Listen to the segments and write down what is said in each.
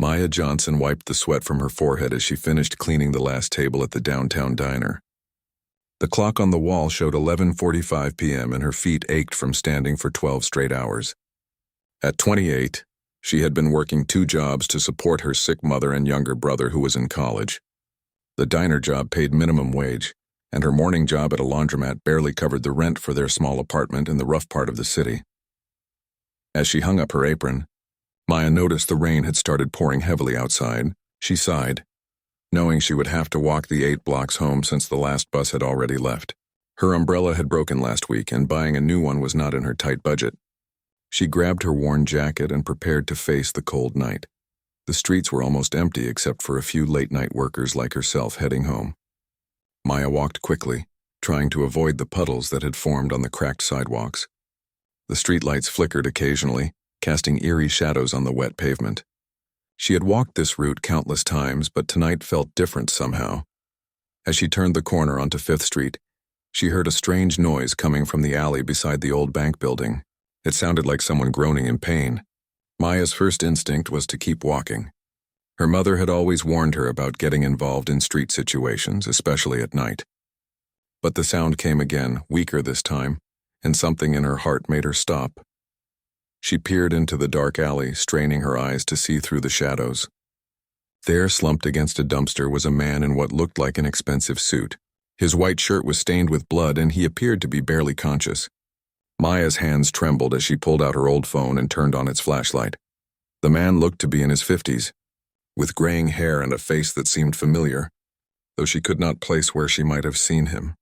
Maya Johnson wiped the sweat from her forehead as she finished cleaning the last table at the downtown diner. The clock on the wall showed 11:45 p.m. and her feet ached from standing for 12 straight hours. At 28, she had been working 2 jobs to support her sick mother and younger brother who was in college. The diner job paid minimum wage, and her morning job at a laundromat barely covered the rent for their small apartment in the rough part of the city. As she hung up her apron, Maya noticed the rain had started pouring heavily outside. She sighed, knowing she would have to walk the 8 blocks home since the last bus had already left. Her umbrella had broken last week, and buying a new one was not in her tight budget. She grabbed her worn jacket and prepared to face the cold night. The streets were almost empty except for a few late-night workers like herself heading home. Maya walked quickly, trying to avoid the puddles that had formed on the cracked sidewalks. The streetlights flickered occasionally, casting eerie shadows on the wet pavement. She had walked this route countless times, but tonight felt different somehow. As she turned the corner onto 5th Street, she heard a strange noise coming from the alley beside the old bank building. It sounded like someone groaning in pain. Maya's first instinct was to keep walking. Her mother had always warned her about getting involved in street situations, especially at night. But the sound came again, weaker this time, and something in her heart made her stop. She peered into the dark alley, straining her eyes to see through the shadows. There, slumped against a dumpster, was a man in what looked like an expensive suit. His white shirt was stained with blood, and he appeared to be barely conscious. Maya's hands trembled as she pulled out her old phone and turned on its flashlight. The man looked to be in his 50s, with graying hair and a face that seemed familiar, though she could not place where she might have seen him.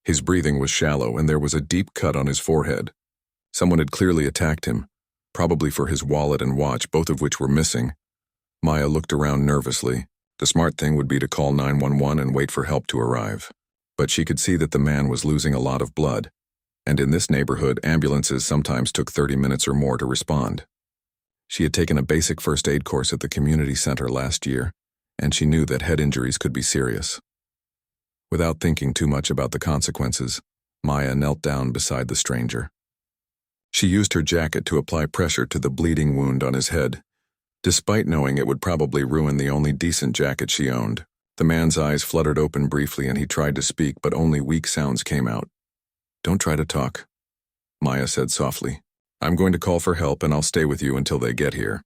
His breathing was shallow, and there was a deep cut on his forehead. Someone had clearly attacked him, probably for his wallet and watch, both of which were missing. Maya looked around nervously. The smart thing would be to call 911 and wait for help to arrive. But she could see that the man was losing a lot of blood, and in this neighborhood, ambulances sometimes took 30 minutes or more to respond. She had taken a basic first aid course at the community center last year, and she knew that head injuries could be serious. Without thinking too much about the consequences, Maya knelt down beside the stranger. She used her jacket to apply pressure to the bleeding wound on his head, despite knowing it would probably ruin the only decent jacket she owned. The man's eyes fluttered open briefly and he tried to speak, but only weak sounds came out. "Don't try to talk," Maya said softly. "I'm going to call for help and I'll stay with you until they get here."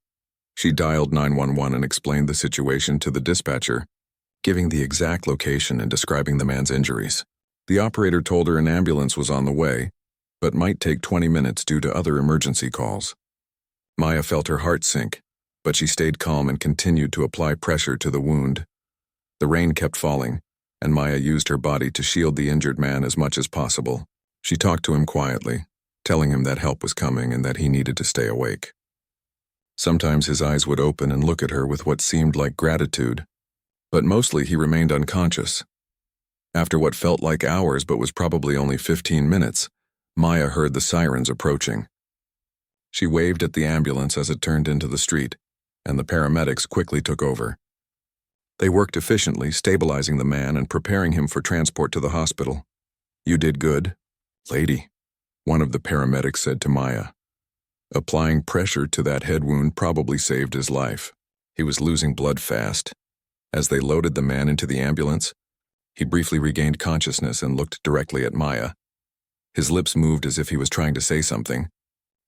She dialed 911 and explained the situation to the dispatcher, giving the exact location and describing the man's injuries. The operator told her an ambulance was on the way, but might take 20 minutes due to other emergency calls. Maya felt her heart sink, but she stayed calm and continued to apply pressure to the wound. The rain kept falling, and Maya used her body to shield the injured man as much as possible. She talked to him quietly, telling him that help was coming and that he needed to stay awake. Sometimes his eyes would open and look at her with what seemed like gratitude, but mostly he remained unconscious. After what felt like hours but was probably only 15 minutes, Maya heard the sirens approaching. She waved at the ambulance as it turned into the street, and the paramedics quickly took over. They worked efficiently, stabilizing the man and preparing him for transport to the hospital. "You did good, lady," one of the paramedics said to Maya. Applying pressure to that head wound probably saved his life. He was losing blood fast. As they loaded the man into the ambulance, he briefly regained consciousness and looked directly at Maya. His lips moved as if he was trying to say something,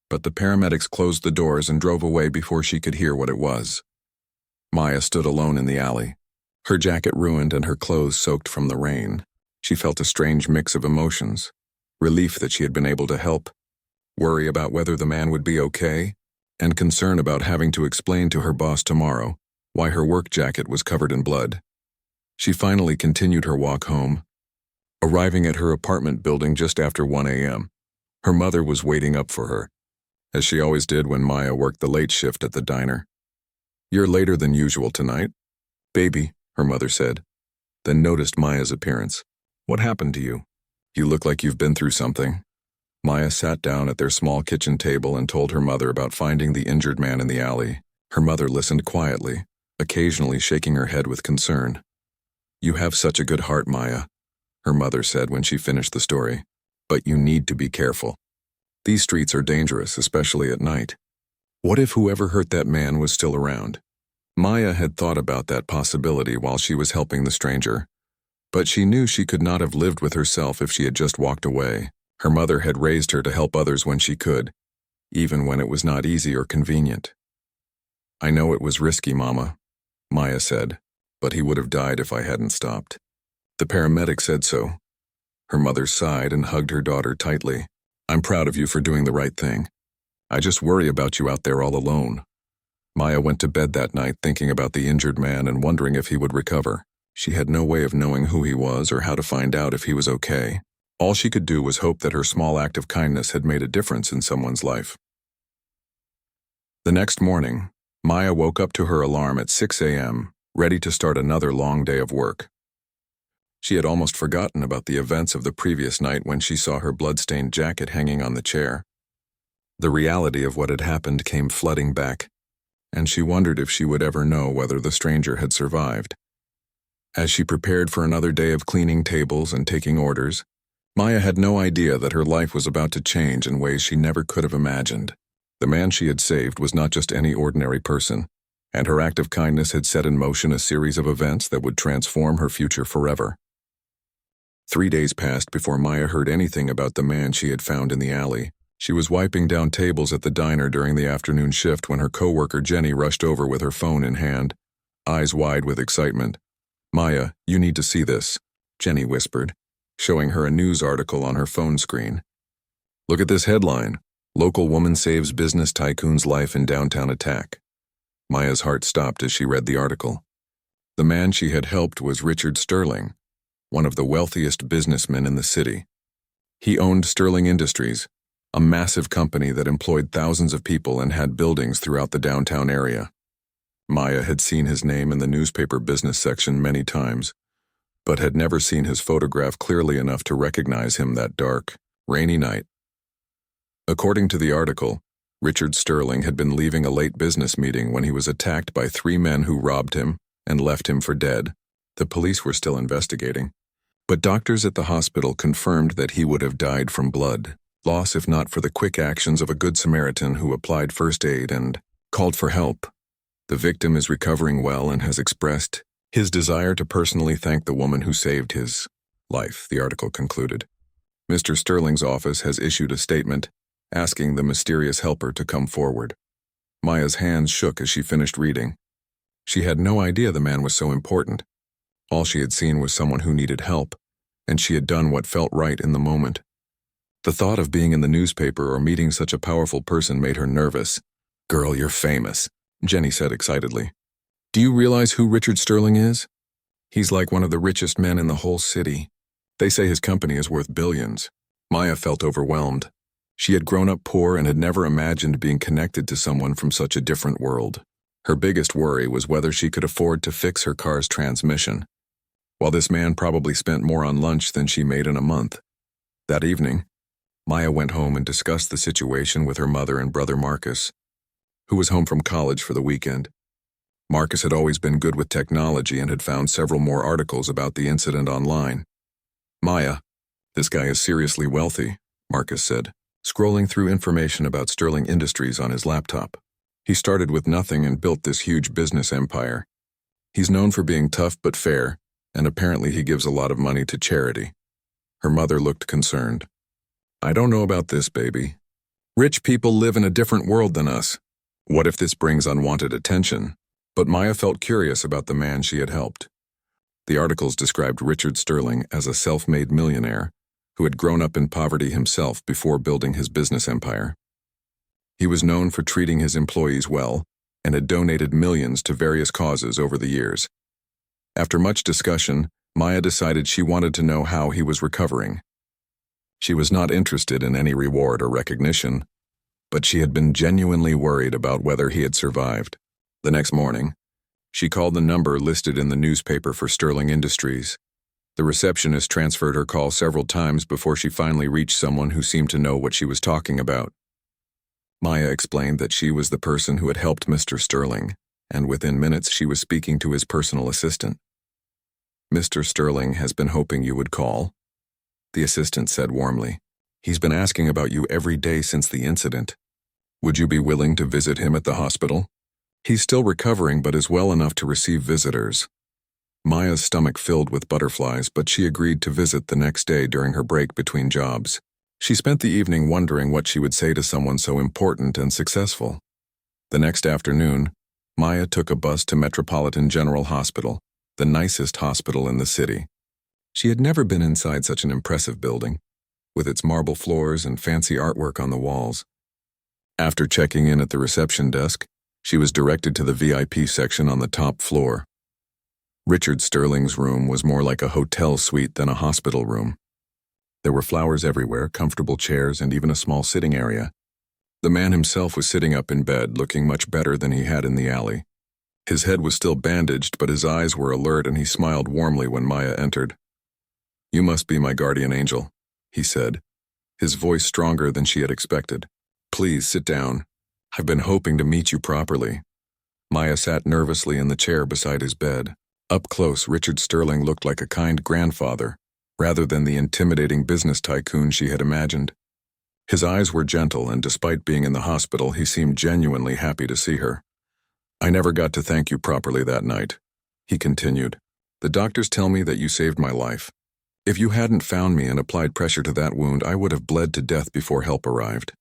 but the paramedics closed the doors and drove away before she could hear what it was. Maya stood alone in the alley, her jacket ruined and her clothes soaked from the rain. She felt a strange mix of emotions: relief that she had been able to help, worry about whether the man would be okay, and concern about having to explain to her boss tomorrow why her work jacket was covered in blood. She finally continued her walk home, arriving at her apartment building just after 1 a.m. Her mother was waiting up for her, as she always did when Maya worked the late shift at the diner. "You're later than usual tonight, baby," her mother said, then noticed Maya's appearance. "What happened to you? You look like you've been through something." Maya sat down at their small kitchen table and told her mother about finding the injured man in the alley. Her mother listened quietly, occasionally shaking her head with concern. "You have such a good heart, Maya," her mother said when she finished the story, "but you need to be careful. These streets are dangerous, especially at night. What if whoever hurt that man was still around? Maya had thought about that possibility while she was helping the stranger, but she knew she could not have lived with herself if she had just walked away. Her mother had raised her to help others when she could, even when it was not easy or convenient. "I know it was risky, Mama," Maya said, "but he would have died if I hadn't stopped. The paramedic said so." Her mother sighed and hugged her daughter tightly. "I'm proud of you for doing the right thing. I just worry about you out there all alone." Maya went to bed that night thinking about the injured man and wondering if he would recover. She had no way of knowing who he was or how to find out if he was okay. All she could do was hope that her small act of kindness had made a difference in someone's life. The next morning, Maya woke up to her alarm at 6 a.m., ready to start another long day of work. She had almost forgotten about the events of the previous night when she saw her blood-stained jacket hanging on the chair. The reality of what had happened came flooding back, and she wondered if she would ever know whether the stranger had survived. As she prepared for another day of cleaning tables and taking orders, Maya had no idea that her life was about to change in ways she never could have imagined. The man she had saved was not just any ordinary person, and her act of kindness had set in motion a series of events that would transform her future forever. 3 days passed before Maya heard anything about the man she had found in the alley. She was wiping down tables at the diner during the afternoon shift when her coworker Jenny rushed over with her phone in hand, eyes wide with excitement. "Maya, you need to see this," Jenny whispered, showing her a news article on her phone screen. "Look at this headline. Local woman saves business tycoon's life in downtown attack." Maya's heart stopped as she read the article. The man she had helped was Richard Sterling, one of the wealthiest businessmen in the city. He owned Sterling Industries, a massive company that employed thousands of people and had buildings throughout the downtown area. Maya had seen his name in the newspaper business section many times, but had never seen his photograph clearly enough to recognize him that dark, rainy night. According to the article, Richard Sterling had been leaving a late business meeting when he was attacked by 3 men who robbed him and left him for dead. The police were still investigating, but doctors at the hospital confirmed that he would have died from blood loss if not for the quick actions of a good Samaritan who applied first aid and called for help. The victim is recovering well and has expressed his desire to personally thank the woman who saved his life, the article concluded. Mr. Sterling's office has issued a statement asking the mysterious helper to come forward. Maya's hands shook as she finished reading. She had no idea the man was so important. All she had seen was someone who needed help, and she had done what felt right in the moment. The thought of being in the newspaper or meeting such a powerful person made her nervous. "Girl, you're famous," Jenny said excitedly. "Do you realize who Richard Sterling is? He's like one of the richest men in the whole city. They say his company is worth billions." Maya felt overwhelmed. She had grown up poor and had never imagined being connected to someone from such a different world. Her biggest worry was whether she could afford to fix her car's transmission, while this man probably spent more on lunch than she made in a month. That evening, Maya went home and discussed the situation with her mother and brother Marcus, who was home from college for the weekend. Marcus had always been good with technology and had found several more articles about the incident online. "Maya, this guy is seriously wealthy," Marcus said, scrolling through information about Sterling Industries on his laptop. "He started with nothing and built this huge business empire. He's known for being tough but fair, and apparently he gives a lot of money to charity." Her mother looked concerned. "I don't know about this, baby. Rich people live in a different world than us. What if this brings unwanted attention?" But Maya felt curious about the man she had helped. The articles described Richard Sterling as a self-made millionaire who had grown up in poverty himself before building his business empire. He was known for treating his employees well and had donated millions to various causes over the years. After much discussion, Maya decided she wanted to know how he was recovering. She was not interested in any reward or recognition, but she had been genuinely worried about whether he had survived. The next morning, she called the number listed in the newspaper for Sterling Industries. The receptionist transferred her call several times before she finally reached someone who seemed to know what she was talking about. Maya explained that she was the person who had helped Mr. Sterling, and within minutes she was speaking to his personal assistant. "Mr. Sterling has been hoping you would call," the assistant said warmly. "He's been asking about you every day since the incident. Would you be willing to visit him at the hospital?" He's still recovering but is well enough to receive visitors. Maya's stomach filled with butterflies, but she agreed to visit the next day during her break between jobs. She spent the evening wondering what she would say to someone so important and successful. The next afternoon, Maya took a bus to Metropolitan General Hospital, the nicest hospital in the city. She had never been inside such an impressive building, with its marble floors and fancy artwork on the walls. After checking in at the reception desk, she was directed to the VIP section on the top floor. Richard Sterling's room was more like a hotel suite than a hospital room. There were flowers everywhere, comfortable chairs, and even a small sitting area. The man himself was sitting up in bed, looking much better than he had in the alley. His head was still bandaged, but his eyes were alert, and he smiled warmly when Maya entered. "You must be my guardian angel," he said, his voice stronger than she had expected. "Please sit down. I've been hoping to meet you properly." Maya sat nervously in the chair beside his bed. Up close, Richard Sterling looked like a kind grandfather, rather than the intimidating business tycoon she had imagined. His eyes were gentle, and despite being in the hospital, he seemed genuinely happy to see her. "I never got to thank you properly that night," he continued. "The doctors tell me that you saved my life. If you hadn't found me and applied pressure to that wound, I would have bled to death before help arrived."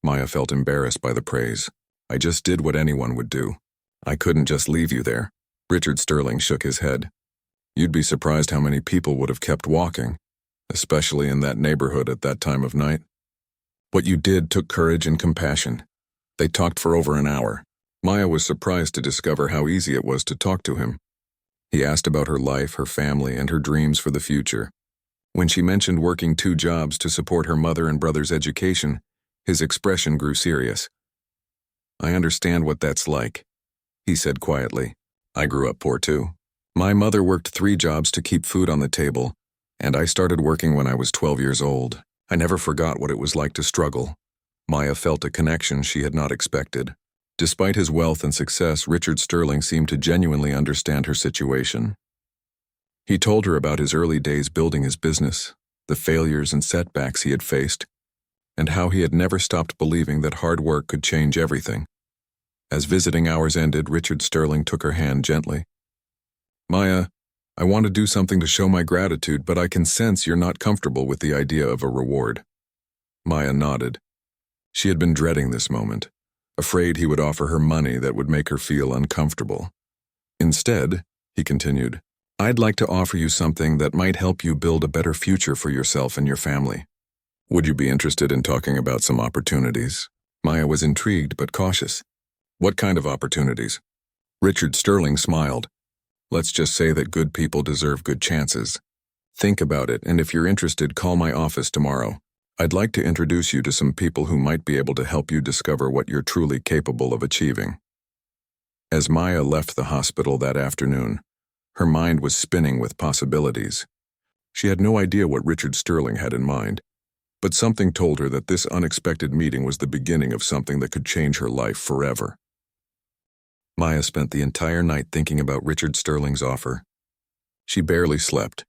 Maya felt embarrassed by the praise. "I just did what anyone would do. I couldn't just leave you there." Richard Sterling shook his head. "You'd be surprised how many people would have kept walking, especially in that neighborhood at that time of night. What you did took courage and compassion." They talked for over an hour. Maya was surprised to discover how easy it was to talk to him. He asked about her life, her family, and her dreams for the future. When she mentioned working 2 jobs to support her mother and brother's education, his expression grew serious. "I understand what that's like," he said quietly. "I grew up poor too. My mother worked 3 jobs to keep food on the table, and I started working when I was 12 years old. I never forgot what it was like to struggle." Maya felt a connection she had not expected. Despite his wealth and success, Richard Sterling seemed to genuinely understand her situation. He told her about his early days building his business, the failures and setbacks he had faced, and how he had never stopped believing that hard work could change everything. As visiting hours ended, Richard Sterling took her hand gently. "Maya, I want to do something to show my gratitude, but I can sense you're not comfortable with the idea of a reward." Maya nodded. She had been dreading this moment, afraid he would offer her money that would make her feel uncomfortable. "Instead," he continued, "I'd like to offer you something that might help you build a better future for yourself and your family. Would you be interested in talking about some opportunities?" Maya was intrigued but cautious. "What kind of opportunities?" Richard Sterling smiled. "Let's just say that good people deserve good chances. Think about it, and if you're interested, call my office tomorrow. I'd like to introduce you to some people who might be able to help you discover what you're truly capable of achieving." As Maya left the hospital that afternoon, her mind was spinning with possibilities. She had no idea what Richard Sterling had in mind, but something told her that this unexpected meeting was the beginning of something that could change her life forever. Maya spent the entire night thinking about Richard Sterling's offer. She barely slept,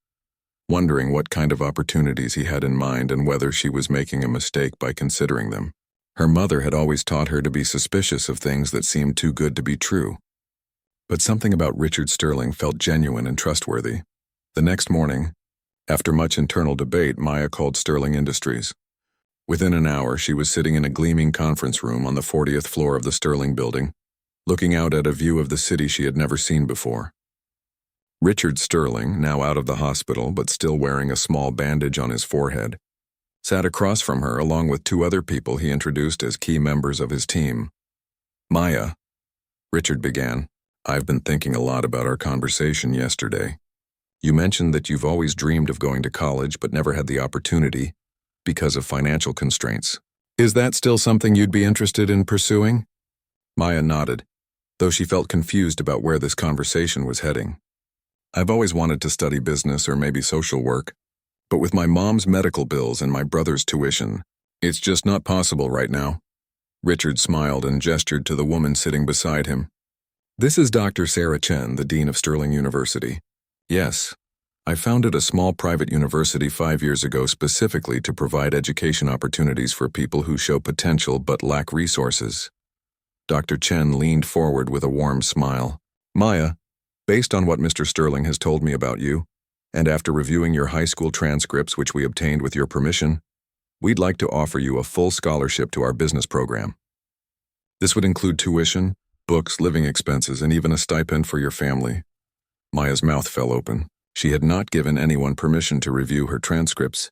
wondering what kind of opportunities he had in mind and whether she was making a mistake by considering them. Her mother had always taught her to be suspicious of things that seemed too good to be true. But something about Richard Sterling felt genuine and trustworthy. The next morning, after much internal debate, Maya called Sterling Industries. Within an hour, she was sitting in a gleaming conference room on the 40th floor of the Sterling building, looking out at a view of the city she had never seen before. Richard Sterling, now out of the hospital but still wearing a small bandage on his forehead, sat across from her along with 2 other people he introduced as key members of his team. "Maya," Richard began, "I've been thinking a lot about our conversation yesterday. You mentioned that you've always dreamed of going to college but never had the opportunity because of financial constraints. Is that still something you'd be interested in pursuing?" Maya nodded, though she felt confused about where this conversation was heading. "I've always wanted to study business or maybe social work, but with my mom's medical bills and my brother's tuition, it's just not possible right now." Richard smiled and gestured to the woman sitting beside him. "This is Dr. Sarah Chen, the Dean of Sterling University. Yes, I founded a small private university 5 years ago specifically to provide education opportunities for people who show potential but lack resources." Dr. Chen leaned forward with a warm smile. Maya, based on what Mr. Sterling has told me about you, and after reviewing your high school transcripts which we obtained with your permission, we'd like to offer you a full scholarship to our business program. This would include tuition, books, living expenses, and even a stipend for your family. Maya's mouth fell open. She had not given anyone permission to review her transcripts,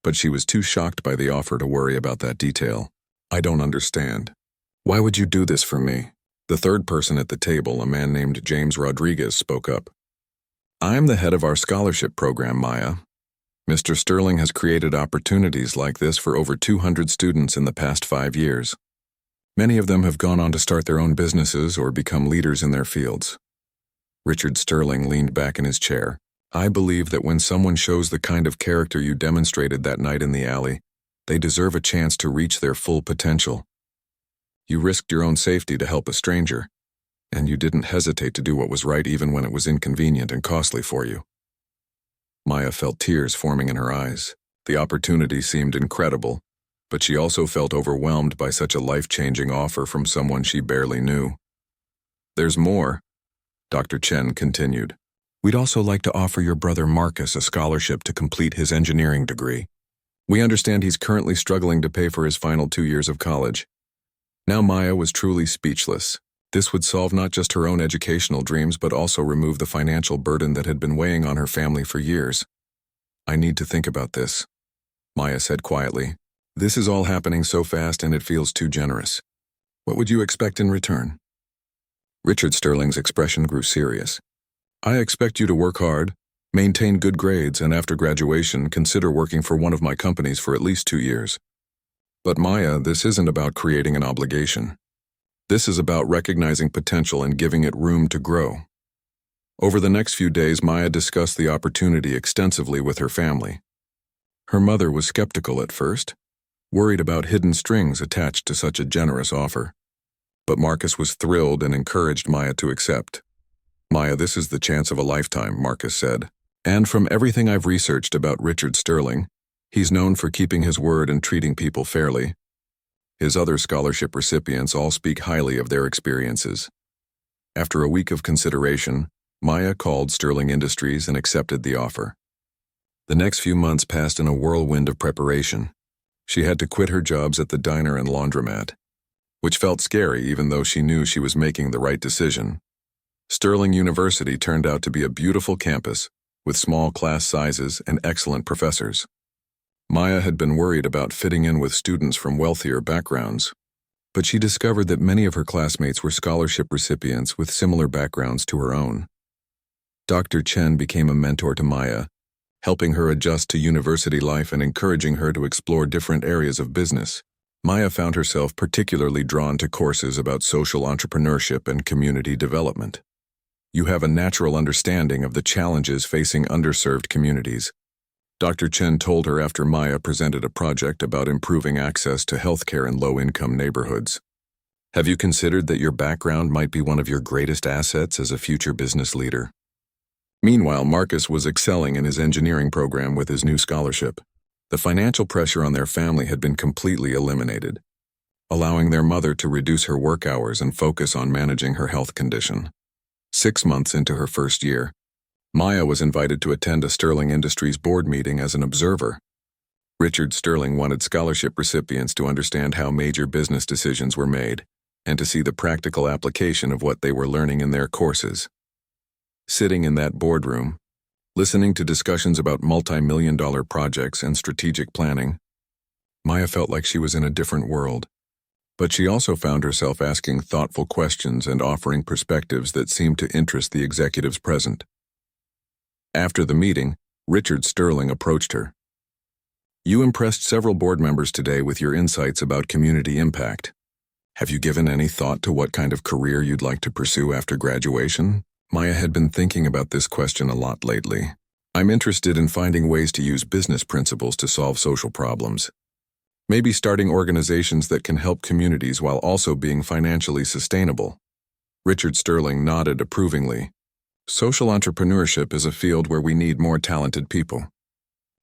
but she was too shocked by the offer to worry about that detail. I don't understand. Why would you do this for me? The third person at the table, a man named James Rodriguez, spoke up. I'm the head of our scholarship program, Maya. Mr. Sterling has created opportunities like this for over 200 students in the past 5 years. Many of them have gone on to start their own businesses or become leaders in their fields. Richard Sterling leaned back in his chair. I believe that when someone shows the kind of character you demonstrated that night in the alley, they deserve a chance to reach their full potential. You risked your own safety to help a stranger, and you didn't hesitate to do what was right even when it was inconvenient and costly for you. Maya felt tears forming in her eyes. The opportunity seemed incredible, but she also felt overwhelmed by such a life-changing offer from someone she barely knew. There's more, Dr. Chen continued. We'd also like to offer your brother Marcus a scholarship to complete his engineering degree. We understand he's currently struggling to pay for his final 2 years of college. Now Maya was truly speechless. This would solve not just her own educational dreams but also remove the financial burden that had been weighing on her family for years. I need to think about this, Maya said quietly. This is all happening so fast and it feels too generous. What would you expect in return? Richard Sterling's expression grew serious. I expect you to work hard, maintain good grades, and after graduation, consider working for one of my companies for at least 2 years. But Maya, this isn't about creating an obligation. This is about recognizing potential and giving it room to grow. Over the next few days, Maya discussed the opportunity extensively with her family. Her mother was skeptical at first, worried about hidden strings attached to such a generous offer. But Marcus was thrilled and encouraged Maya to accept. Maya, this is the chance of a lifetime, Marcus said. And from everything I've researched about Richard Sterling, he's known for keeping his word and treating people fairly. His other scholarship recipients all speak highly of their experiences. After a week of consideration, Maya called Sterling Industries and accepted the offer. The next few months passed in a whirlwind of preparation. She had to quit her jobs at the diner and laundromat, which felt scary even though she knew she was making the right decision. Sterling University turned out to be a beautiful campus with small class sizes and excellent professors. Maya had been worried about fitting in with students from wealthier backgrounds, but she discovered that many of her classmates were scholarship recipients with similar backgrounds to her own. Dr. Chen became a mentor to Maya, helping her adjust to university life and encouraging her to explore different areas of business. Maya found herself particularly drawn to courses about social entrepreneurship and community development. You have a natural understanding of the challenges facing underserved communities, Dr. Chen told her after Maya presented a project about improving access to healthcare in low-income neighborhoods. Have you considered that your background might be one of your greatest assets as a future business leader? Meanwhile, Marcus was excelling in his engineering program with his new scholarship. The financial pressure on their family had been completely eliminated, allowing their mother to reduce her work hours and focus on managing her health condition. 6 months into her first year, Maya was invited to attend a Sterling Industries board meeting as an observer. Richard Sterling wanted scholarship recipients to understand how major business decisions were made and to see the practical application of what they were learning in their courses. Sitting in that boardroom, listening to discussions about multi-million-dollar projects and strategic planning, Maya felt like she was in a different world. But she also found herself asking thoughtful questions and offering perspectives that seemed to interest the executives present. After the meeting, Richard Sterling approached her. You impressed several board members today with your insights about community impact. Have you given any thought to what kind of career you'd like to pursue after graduation? Maya had been thinking about this question a lot lately. I'm interested in finding ways to use business principles to solve social problems. Maybe starting organizations that can help communities while also being financially sustainable. Richard Sterling nodded approvingly. Social entrepreneurship is a field where we need more talented people.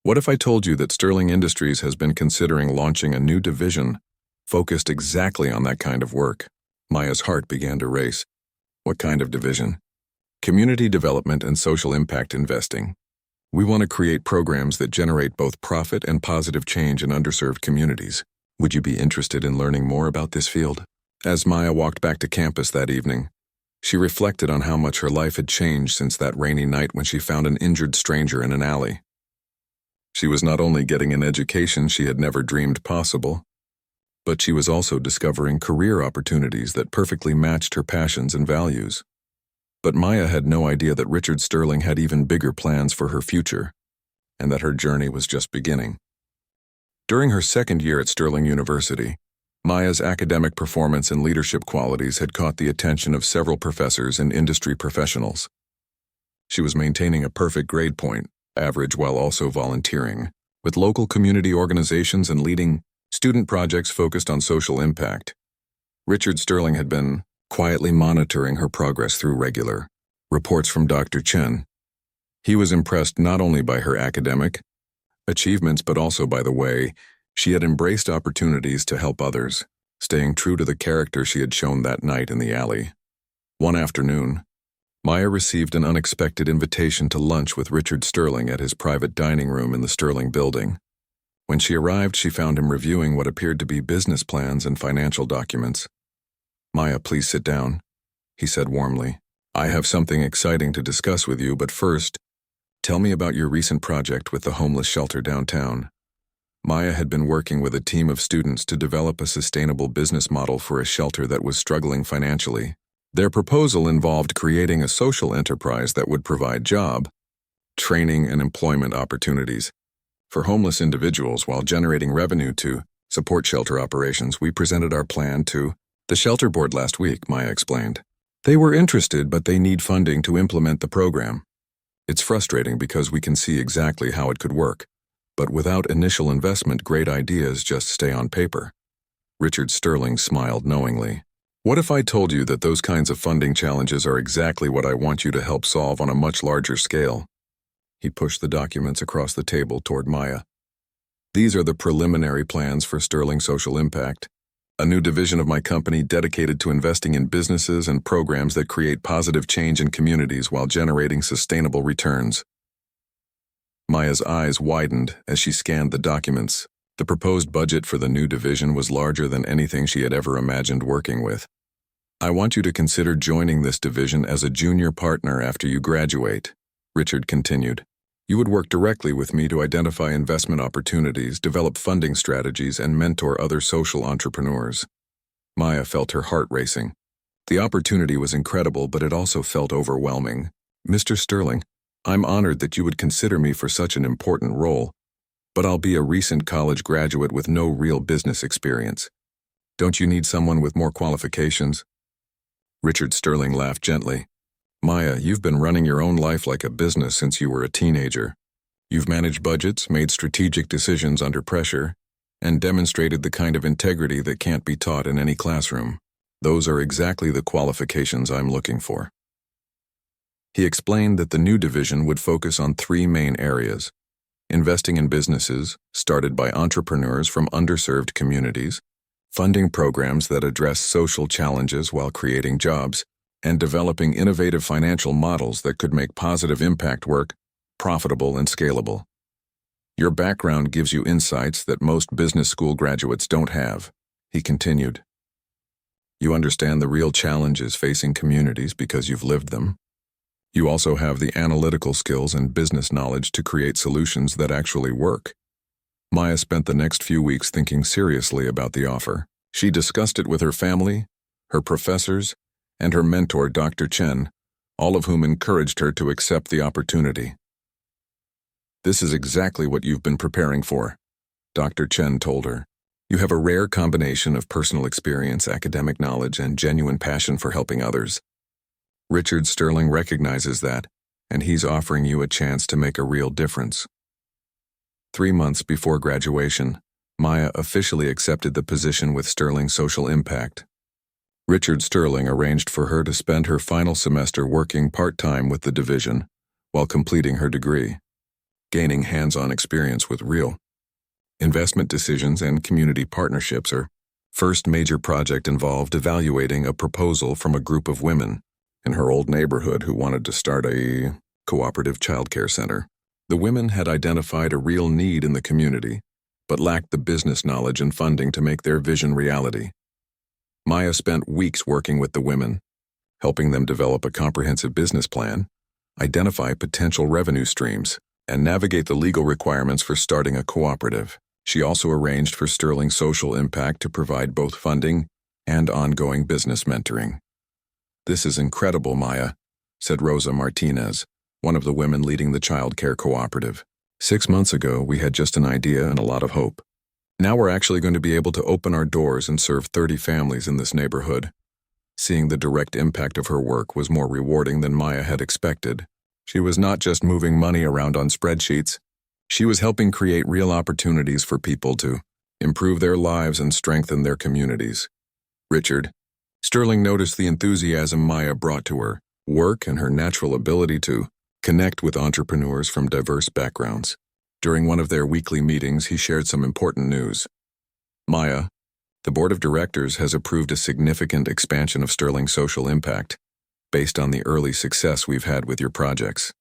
What if I told you that Sterling Industries has been considering launching a new division focused exactly on that kind of work? Maya's heart began to race. What kind of division? Community development and social impact investing. We want to create programs that generate both profit and positive change in underserved communities. Would you be interested in learning more about this field? As Maya walked back to campus that evening, she reflected on how much her life had changed since that rainy night when she found an injured stranger in an alley. She was not only getting an education she had never dreamed possible, but she was also discovering career opportunities that perfectly matched her passions and values. But Maya had no idea that Richard Sterling had even bigger plans for her future, and that her journey was just beginning. During her second year at Sterling University, Maya's academic performance and leadership qualities had caught the attention of several professors and industry professionals. She was maintaining a perfect grade point, average while also volunteering, with local community organizations and leading student projects focused on social impact. Richard Sterling had been quietly monitoring her progress through regular reports from Dr. Chen. He was impressed not only by her academic achievements but also by the way she had embraced opportunities to help others, staying true to the character she had shown that night in the alley. One afternoon, Maya received an unexpected invitation to lunch with Richard Sterling at his private dining room in the Sterling building. When she arrived, she found him reviewing what appeared to be business plans and financial documents. "Maya, please sit down," he said warmly. "I have something exciting to discuss with you, but first, tell me about your recent project with the homeless shelter downtown." Maya had been working with a team of students to develop a sustainable business model for a shelter that was struggling financially. Their proposal involved creating a social enterprise that would provide job, training, and employment opportunities for homeless individuals while generating revenue to support shelter operations. "We presented our plan to the shelter board last week," Maya explained. "They were interested, but they need funding to implement the program. It's frustrating because we can see exactly how it could work, but without initial investment, great ideas just stay on paper." Richard Sterling smiled knowingly. "What if I told you that those kinds of funding challenges are exactly what I want you to help solve on a much larger scale?" He pushed the documents across the table toward Maya. "These are the preliminary plans for Sterling Social Impact, a new division of my company dedicated to investing in businesses and programs that create positive change in communities while generating sustainable returns." Maya's eyes widened as she scanned the documents. The proposed budget for the new division was larger than anything she had ever imagined working with. "I want you to consider joining this division as a junior partner after you graduate," Richard continued. "You would work directly with me to identify investment opportunities, develop funding strategies, and mentor other social entrepreneurs." Maya felt her heart racing. The opportunity was incredible, but it also felt overwhelming. "Mr. Sterling, I'm honored that you would consider me for such an important role, but I'll be a recent college graduate with no real business experience. Don't you need someone with more qualifications?" Richard Sterling laughed gently. "Maya, you've been running your own life like a business since you were a teenager. You've managed budgets, made strategic decisions under pressure, and demonstrated the kind of integrity that can't be taught in any classroom. Those are exactly the qualifications I'm looking for." He explained that the new division would focus on 3 main areas: investing in businesses started by entrepreneurs from underserved communities, funding programs that address social challenges while creating jobs, and developing innovative financial models that could make positive impact work profitable and scalable. "Your background gives you insights that most business school graduates don't have," he continued. "You understand the real challenges facing communities because you've lived them. You also have the analytical skills and business knowledge to create solutions that actually work." Maya spent the next few weeks thinking seriously about the offer. She discussed it with her family, her professors, and her mentor, Dr. Chen, all of whom encouraged her to accept the opportunity. "This is exactly what you've been preparing for," Dr. Chen told her. "You have a rare combination of personal experience, academic knowledge, and genuine passion for helping others. Richard Sterling recognizes that, and he's offering you a chance to make a real difference." 3 months before graduation, Maya officially accepted the position with Sterling Social Impact. Richard Sterling arranged for her to spend her final semester working part-time with the division while completing her degree, gaining hands-on experience with real investment decisions and community partnerships are First major project involved evaluating a proposal from a group of women in her old neighborhood who wanted to start a cooperative childcare center. The women had identified a real need in the community, but lacked the business knowledge and funding to make their vision reality. Maya spent weeks working with the women, helping them develop a comprehensive business plan, identify potential revenue streams, and navigate the legal requirements for starting a cooperative. She also arranged for Sterling Social Impact to provide both funding and ongoing business mentoring. "This is incredible, Maya," said Rosa Martinez, one of the women leading the childcare cooperative. "6 months ago, we had just an idea and a lot of hope. Now we're actually going to be able to open our doors and serve 30 families in this neighborhood." Seeing the direct impact of her work was more rewarding than Maya had expected. She was not just moving money around on spreadsheets. She was helping create real opportunities for people to improve their lives and strengthen their communities. Richard. Sterling noticed the enthusiasm Maya brought to her work and her natural ability to connect with entrepreneurs from diverse backgrounds. During one of their weekly meetings, he shared some important news. "Maya, the board of directors has approved a significant expansion of Sterling Social Impact based on the early success we've had with your projects,"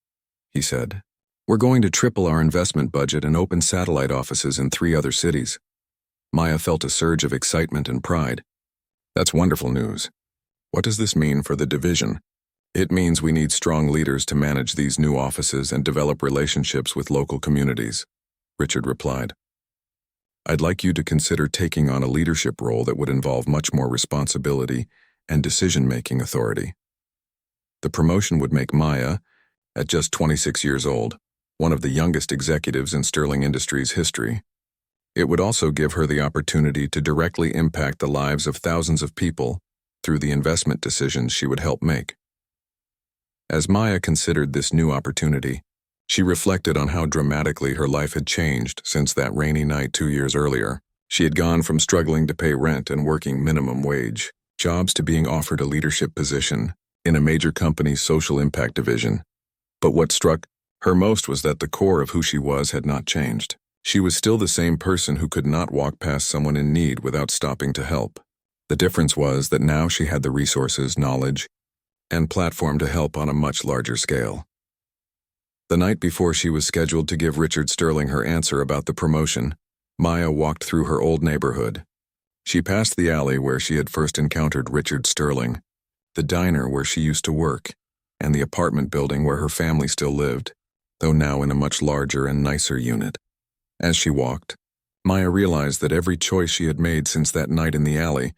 he said. "We're going to triple our investment budget and open satellite offices in 3 other cities." Maya felt a surge of excitement and pride. "That's wonderful news. What does this mean for the division?" "It means we need strong leaders to manage these new offices and develop relationships with local communities," Richard replied. "I'd like you to consider taking on a leadership role that would involve much more responsibility and decision-making authority." The promotion would make Maya, at just 26 years old, one of the youngest executives in Sterling Industries history. It would also give her the opportunity to directly impact the lives of thousands of people through the investment decisions she would help make. As Maya considered this new opportunity, she reflected on how dramatically her life had changed since that rainy night 2 years earlier. She had gone from struggling to pay rent and working minimum wage jobs to being offered a leadership position in a major company's social impact division. But what struck her most was that the core of who she was had not changed. She was still the same person who could not walk past someone in need without stopping to help. The difference was that now she had the resources, knowledge, and platform to help on a much larger scale. The night before she was scheduled to give Richard Sterling her answer about the promotion, Maya walked through her old neighborhood. She passed the alley where she had first encountered Richard Sterling, the diner where she used to work, and the apartment building where her family still lived, though now in a much larger and nicer unit. As she walked, Maya realized that every choice she had made since that night in the alley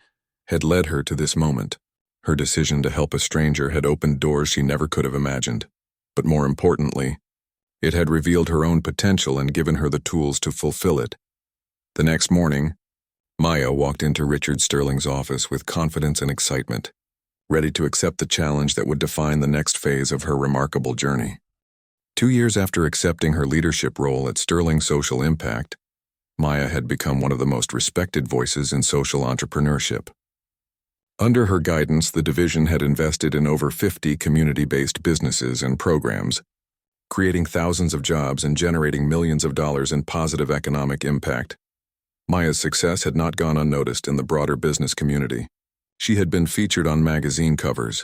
had led her to this moment. Her decision to help a stranger had opened doors she never could have imagined. But more importantly, it had revealed her own potential and given her the tools to fulfill it. The next morning, Maya walked into Richard Sterling's office with confidence and excitement, ready to accept the challenge that would define the next phase of her remarkable journey. 2 years after accepting her leadership role at Sterling Social Impact, Maya had become one of the most respected voices in social entrepreneurship. Under her guidance, the division had invested in over 50 community-based businesses and programs, creating thousands of jobs and generating millions of dollars in positive economic impact. Maya's success had not gone unnoticed in the broader business community. She had been featured on magazine covers,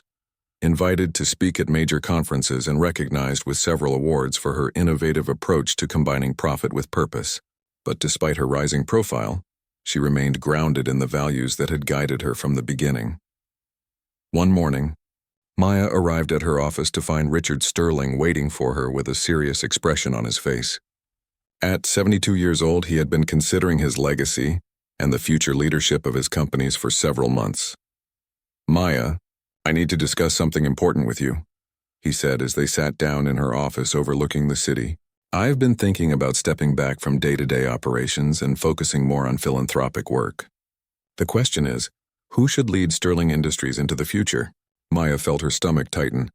invited to speak at major conferences, and recognized with several awards for her innovative approach to combining profit with purpose. But despite her rising profile, she remained grounded in the values that had guided her from the beginning. One morning, Maya arrived at her office to find Richard Sterling waiting for her with a serious expression on his face. At 72 years old, he had been considering his legacy and the future leadership of his companies for several months. "Maya, I need to discuss something important with you," he said as they sat down in her office overlooking the city. "I've been thinking about stepping back from day-to-day operations and focusing more on philanthropic work. The question is, who should lead Sterling Industries into the future?" Maya felt her stomach tighten.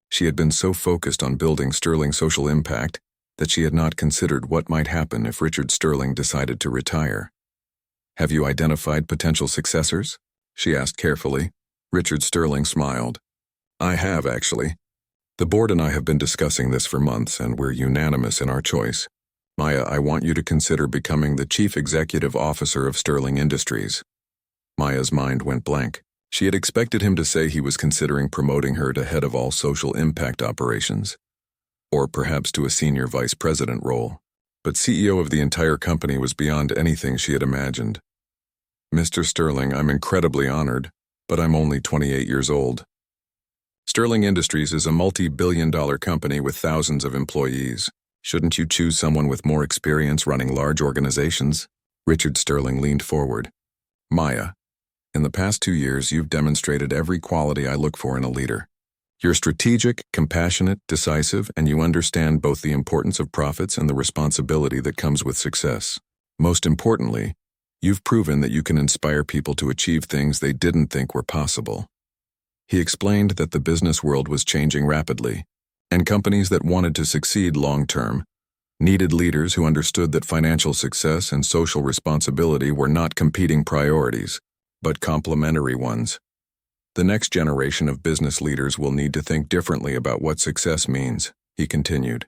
She had been so focused on building Sterling Social Impact that she had not considered what might happen if Richard Sterling decided to retire. "Have you identified potential successors?" she asked carefully. Richard Sterling smiled. "I have, actually. The board and I have been discussing this for months, and we're unanimous in our choice. Maya, I want you to consider becoming the Chief Executive Officer of Sterling Industries." Maya's mind went blank. She had expected him to say he was considering promoting her to head of all social impact operations, or perhaps to a senior vice president role. But CEO of the entire company was beyond anything she had imagined. Mr. Sterling, I'm incredibly honored, but I'm only 28 years old. Sterling Industries is a multi-billion-dollar company with thousands of employees. Shouldn't you choose someone with more experience running large organizations? Richard Sterling leaned forward. Maya, in the past 2 years, you've demonstrated every quality I look for in a leader. You're strategic, compassionate, decisive, and you understand both the importance of profits and the responsibility that comes with success. Most importantly, you've proven that you can inspire people to achieve things they didn't think were possible. He explained that the business world was changing rapidly, and companies that wanted to succeed long-term needed leaders who understood that financial success and social responsibility were not competing priorities, but complementary ones. The next generation of business leaders will need to think differently about what success means, he continued.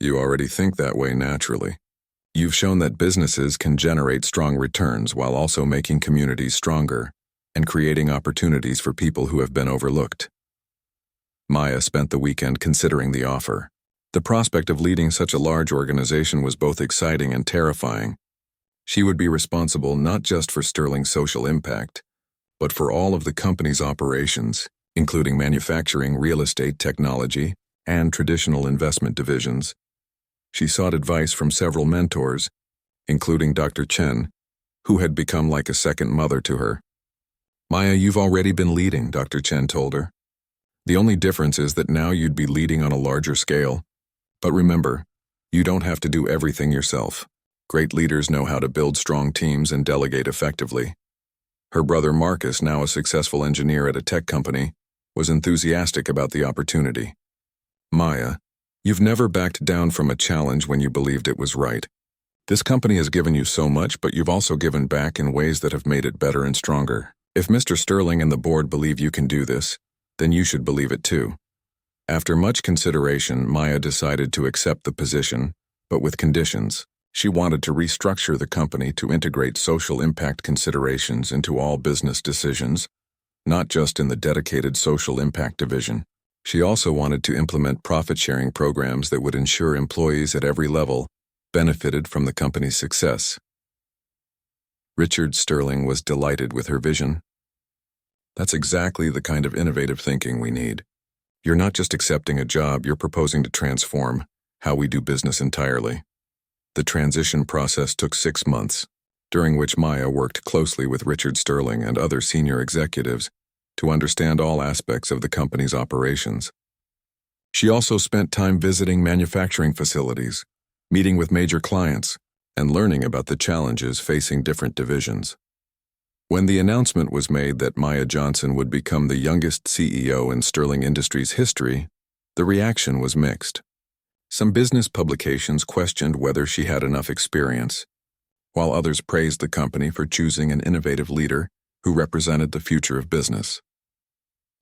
You already think that way naturally. You've shown that businesses can generate strong returns while also making communities stronger and creating opportunities for people who have been overlooked. Maya spent the weekend considering the offer. The prospect of leading such a large organization was both exciting and terrifying. She would be responsible not just for Sterling's social impact, but for all of the company's operations, including manufacturing, real estate, technology, and traditional investment divisions. She sought advice from several mentors, including Dr. Chen, who had become like a second mother to her. Maya, you've already been leading, Dr. Chen told her. The only difference is that now you'd be leading on a larger scale. But remember, you don't have to do everything yourself. Great leaders know how to build strong teams and delegate effectively. Her brother Marcus, now a successful engineer at a tech company, was enthusiastic about the opportunity. Maya, you've never backed down from a challenge when you believed it was right. This company has given you so much, but you've also given back in ways that have made it better and stronger. If Mr. Sterling and the board believe you can do this, then you should believe it too. After much consideration, Maya decided to accept the position, but with conditions. She wanted to restructure the company to integrate social impact considerations into all business decisions, not just in the dedicated social impact division. She also wanted to implement profit-sharing programs that would ensure employees at every level benefited from the company's success. Richard Sterling was delighted with her vision. That's exactly the kind of innovative thinking we need. You're not just accepting a job, you're proposing to transform how we do business entirely. The transition process took 6 months, during which Maya worked closely with Richard Sterling and other senior executives to understand all aspects of the company's operations. She also spent time visiting manufacturing facilities, meeting with major clients, and learning about the challenges facing different divisions. When the announcement was made that Maya Johnson would become the youngest CEO in Sterling Industries history, the reaction was mixed. Some business publications questioned whether she had enough experience, while others praised the company for choosing an innovative leader who represented the future of business.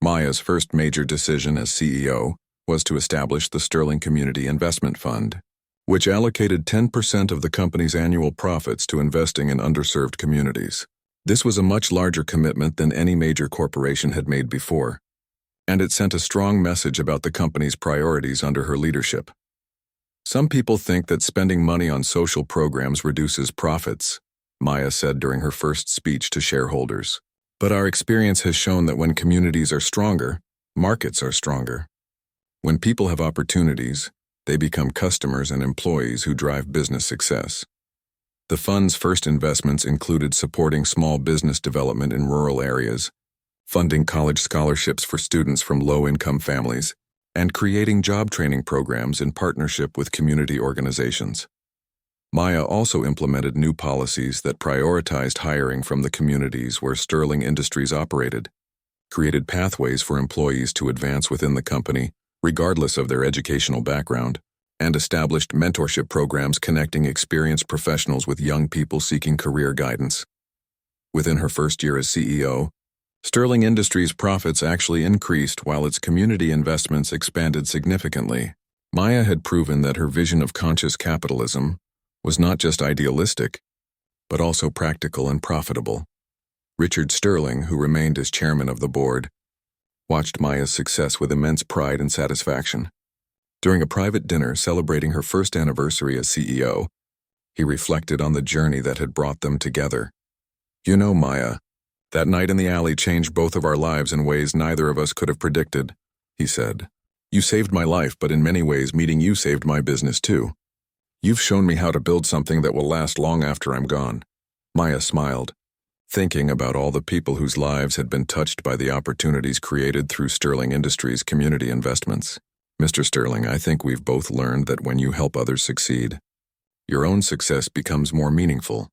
Maya's first major decision as CEO was to establish the Sterling Community Investment Fund, which allocated 10% of the company's annual profits to investing in underserved communities. This was a much larger commitment than any major corporation had made before, and it sent a strong message about the company's priorities under her leadership. Some people think that spending money on social programs reduces profits, Maya said during her first speech to shareholders. But our experience has shown that when communities are stronger, markets are stronger. When people have opportunities, they become customers and employees who drive business success. The fund's first investments included supporting small business development in rural areas, funding college scholarships for students from low-income families, and creating job training programs in partnership with community organizations. Maya also implemented new policies that prioritized hiring from the communities where Sterling Industries operated, created pathways for employees to advance within the company, regardless of their educational background, and established mentorship programs connecting experienced professionals with young people seeking career guidance. Within her first year as CEO, Sterling Industries' profits actually increased while its community investments expanded significantly. Maya had proven that her vision of conscious capitalism was not just idealistic, but also practical and profitable. Richard Sterling, who remained as chairman of the board, watched Maya's success with immense pride and satisfaction. During a private dinner celebrating her first anniversary as CEO, he reflected on the journey that had brought them together. "You know, Maya, that night in the alley changed both of our lives in ways neither of us could have predicted," he said. "You saved my life, but in many ways meeting you saved my business too. You've shown me how to build something that will last long after I'm gone." Maya smiled, thinking about all the people whose lives had been touched by the opportunities created through Sterling Industries' community investments. "Mr. Sterling, I think we've both learned that when you help others succeed, your own success becomes more meaningful."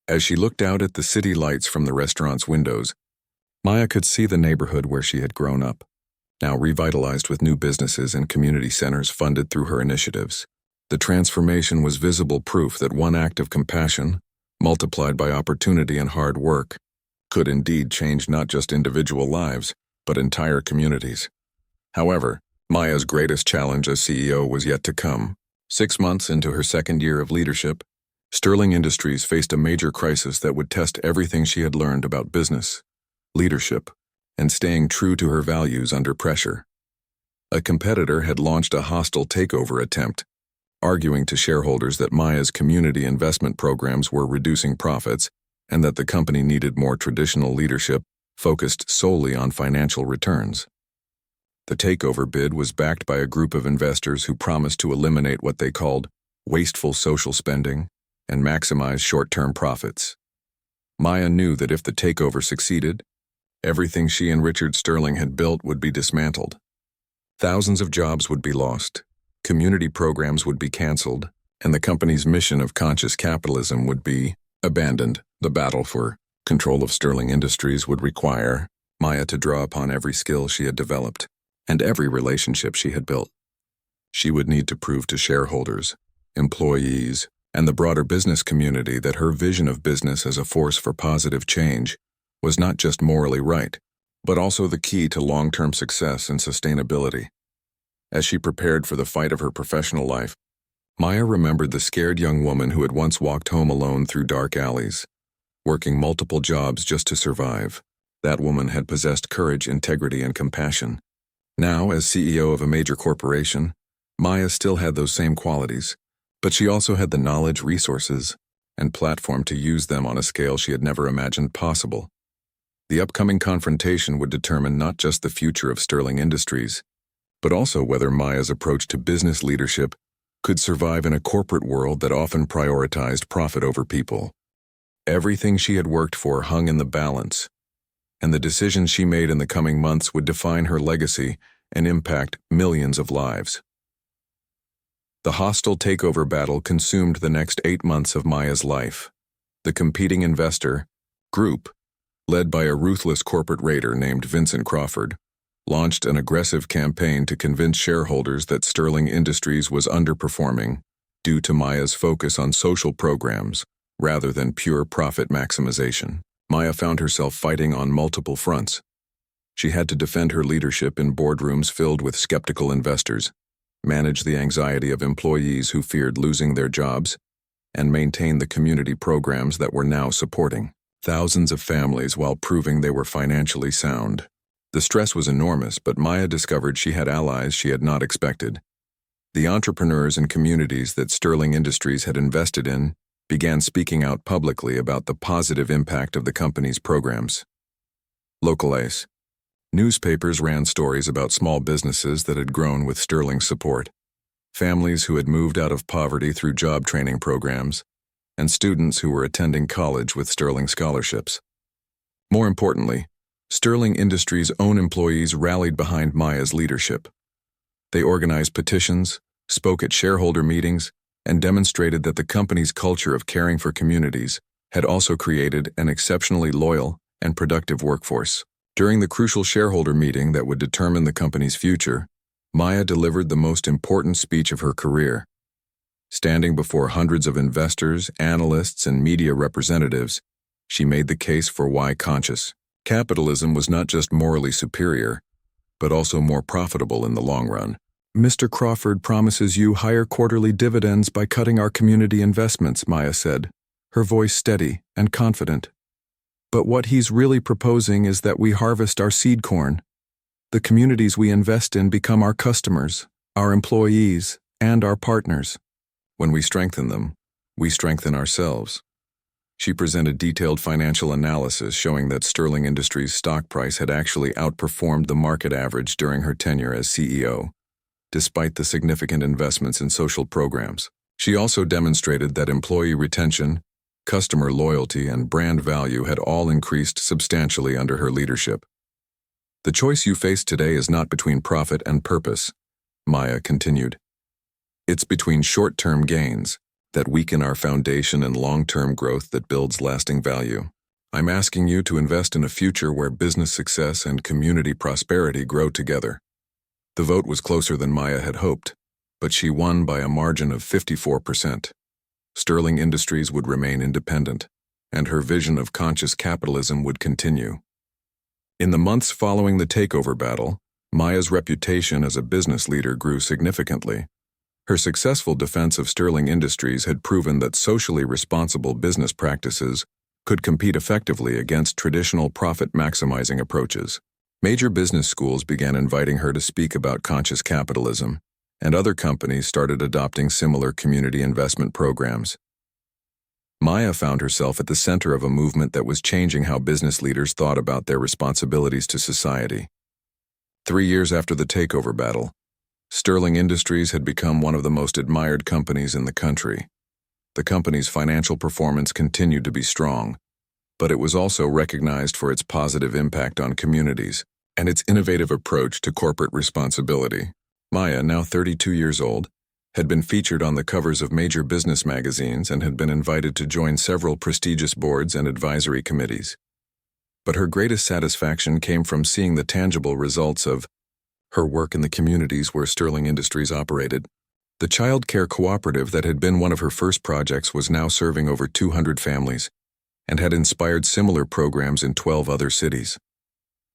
As she looked out at the city lights from the restaurant's windows, Maya could see the neighborhood where she had grown up, now revitalized with new businesses and community centers funded through her initiatives. The transformation was visible proof that one act of compassion, multiplied by opportunity and hard work, could indeed change not just individual lives, but entire communities. However, Maya's greatest challenge as CEO was yet to come. 6 months into her second year of leadership, Sterling Industries faced a major crisis that would test everything she had learned about business, leadership, and staying true to her values under pressure. A competitor had launched a hostile takeover attempt, arguing to shareholders that Maya's community investment programs were reducing profits and that the company needed more traditional leadership focused solely on financial returns. The takeover bid was backed by a group of investors who promised to eliminate what they called wasteful social spending and maximize short-term profits. Maya knew that if the takeover succeeded, everything she and Richard Sterling had built would be dismantled. Thousands of jobs would be lost, community programs would be canceled, and the company's mission of conscious capitalism would be abandoned. The battle for control of Sterling Industries would require Maya to draw upon every skill she had developed and every relationship she had built. She would need to prove to shareholders, employees, and the broader business community that her vision of business as a force for positive change was not just morally right, but also the key to long-term success and sustainability. As she prepared for the fight of her professional life, Maya remembered the scared young woman who had once walked home alone through dark alleys, working multiple jobs just to survive. That woman had possessed courage, integrity, and compassion. Now, as CEO of a major corporation, Maya still had those same qualities, but she also had the knowledge, resources, and platform to use them on a scale she had never imagined possible. The upcoming confrontation would determine not just the future of Sterling Industries, but also whether Maya's approach to business leadership could survive in a corporate world that often prioritized profit over people. Everything she had worked for hung in the balance, and the decisions she made in the coming months would define her legacy and impact millions of lives. The hostile takeover battle consumed the next 8 months of Maya's life. The competing investor group, led by a ruthless corporate raider named Vincent Crawford, launched an aggressive campaign to convince shareholders that Sterling Industries was underperforming due to Maya's focus on social programs rather than pure profit maximization. Maya found herself fighting on multiple fronts. She had to defend her leadership in boardrooms filled with skeptical investors, manage the anxiety of employees who feared losing their jobs, and maintain the community programs that were now supporting thousands of families while proving they were financially sound. The stress was enormous, but Maya discovered she had allies she had not expected. The entrepreneurs and communities that Sterling Industries had invested in began speaking out publicly about the positive impact of the company's programs. Localize. Newspapers ran stories about small businesses that had grown with Sterling's support, families who had moved out of poverty through job training programs, and students who were attending college with Sterling scholarships. More importantly, Sterling Industries' own employees rallied behind Maya's leadership. They organized petitions, spoke at shareholder meetings, and demonstrated that the company's culture of caring for communities had also created an exceptionally loyal and productive workforce. During the crucial shareholder meeting that would determine the company's future, Maya delivered the most important speech of her career. Standing before hundreds of investors, analysts, and media representatives, she made the case for why conscious capitalism was not just morally superior, but also more profitable in the long run. "Mr. Crawford promises you higher quarterly dividends by cutting our community investments," Maya said, her voice steady and confident. But what he's really proposing is that we harvest our seed corn. The communities we invest in become our customers, our employees, and our partners. When we strengthen them, we strengthen ourselves. She presented detailed financial analysis showing that Sterling Industries' stock price had actually outperformed the market average during her tenure as CEO, despite the significant investments in social programs. She also demonstrated that employee retention, customer loyalty, and brand value had all increased substantially under her leadership. The choice you face today is not between profit and purpose, Maya continued. It's between short-term gains that weaken our foundation and long-term growth that builds lasting value. I'm asking you to invest in a future where business success and community prosperity grow together. The vote was closer than Maya had hoped, but she won by a margin of 54%. Sterling Industries would remain independent, and her vision of conscious capitalism would continue. In the months following the takeover battle, Maya's reputation as a business leader grew significantly. Her successful defense of Sterling Industries had proven that socially responsible business practices could compete effectively against traditional profit-maximizing approaches. Major business schools began inviting her to speak about conscious capitalism, and other companies started adopting similar community investment programs. Maya found herself at the center of a movement that was changing how business leaders thought about their responsibilities to society. 3 years after the takeover battle, Sterling Industries had become one of the most admired companies in the country. The company's financial performance continued to be strong, but it was also recognized for its positive impact on communities and its innovative approach to corporate responsibility. Maya, now 32 years old, had been featured on the covers of major business magazines and had been invited to join several prestigious boards and advisory committees. But her greatest satisfaction came from seeing the tangible results of her work in the communities where Sterling Industries operated. The child care cooperative that had been one of her first projects was now serving over 200 families and had inspired similar programs in 12 other cities.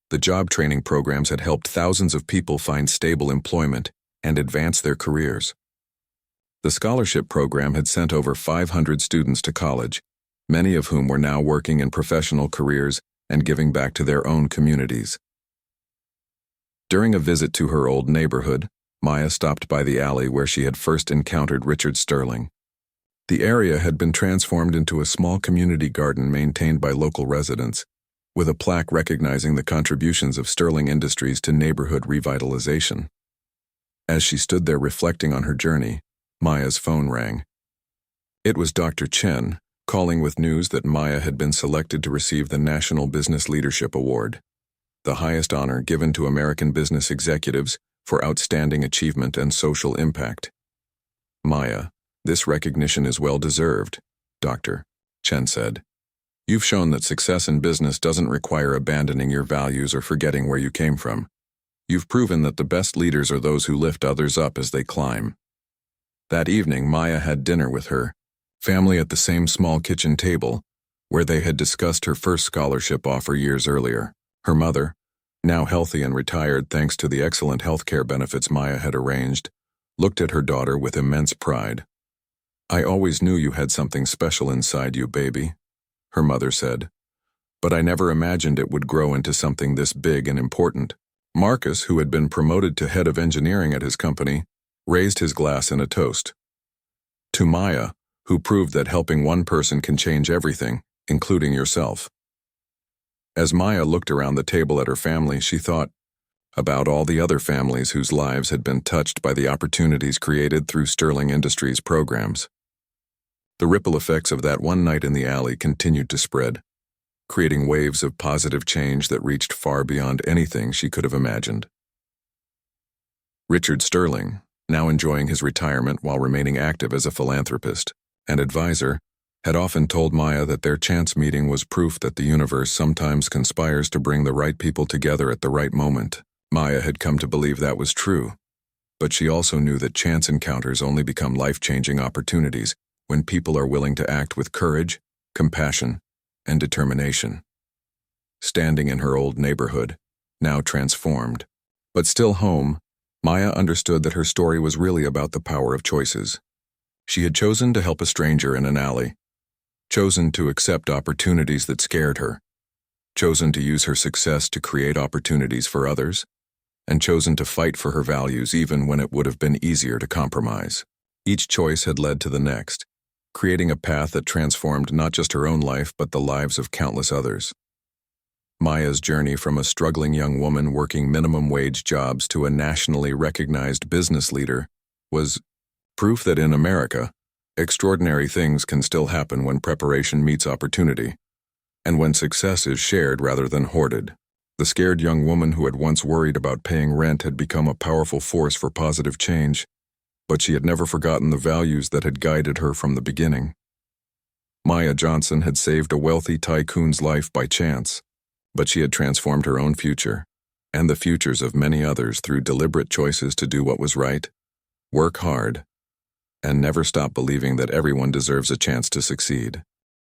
The job training programs had helped thousands of people find stable employment and advance their careers. The scholarship program had sent over 500 students to college, many of whom were now working in professional careers and giving back to their own communities. During a visit to her old neighborhood, Maya stopped by the alley where she had first encountered Richard Sterling. The area had been transformed into a small community garden maintained by local residents, with a plaque recognizing the contributions of Sterling Industries to neighborhood revitalization. As she stood there reflecting on her journey, Maya's phone rang. It was Dr. Chen, calling with news that Maya had been selected to receive the National Business Leadership Award, the highest honor given to American business executives for outstanding achievement and social impact. Maya, this recognition is well-deserved, Dr. Chen said. You've shown that success in business doesn't require abandoning your values or forgetting where you came from. You've proven that the best leaders are those who lift others up as they climb. That evening, Maya had dinner with her family at the same small kitchen table where they had discussed her first scholarship offer years earlier. Her mother, now healthy and retired thanks to the excellent health care benefits Maya had arranged, looked at her daughter with immense pride. I always knew you had something special inside you, baby, her mother said. But I never imagined it would grow into something this big and important. Marcus, who had been promoted to head of engineering at his company, raised his glass in a toast. To Maya, who proved that helping one person can change everything, including yourself. As Maya looked around the table at her family, she thought about all the other families whose lives had been touched by the opportunities created through Sterling Industries programs. The ripple effects of that one night in the alley continued to spread, creating waves of positive change that reached far beyond anything she could have imagined. Richard Sterling, now enjoying his retirement while remaining active as a philanthropist and advisor, had often told Maya that their chance meeting was proof that the universe sometimes conspires to bring the right people together at the right moment. Maya had come to believe that was true, but she also knew that chance encounters only become life-changing opportunities when people are willing to act with courage, compassion, and determination. Standing in her old neighborhood, now transformed, but still home, Maya understood that her story was really about the power of choices. She had chosen to help a stranger in an alley, chosen to accept opportunities that scared her, chosen to use her success to create opportunities for others, and chosen to fight for her values even when it would have been easier to compromise. Each choice had led to the next, creating a path that transformed not just her own life but the lives of countless others. Maya's journey from a struggling young woman working minimum-wage jobs to a nationally recognized business leader was proof that in America, extraordinary things can still happen when preparation meets opportunity, and when success is shared rather than hoarded. The scared young woman who had once worried about paying rent had become a powerful force for positive change, but she had never forgotten the values that had guided her from the beginning. Maya Johnson had saved a wealthy tycoon's life by chance, but she had transformed her own future, and the futures of many others through deliberate choices to do what was right, work hard, and never stop believing that everyone deserves a chance to succeed.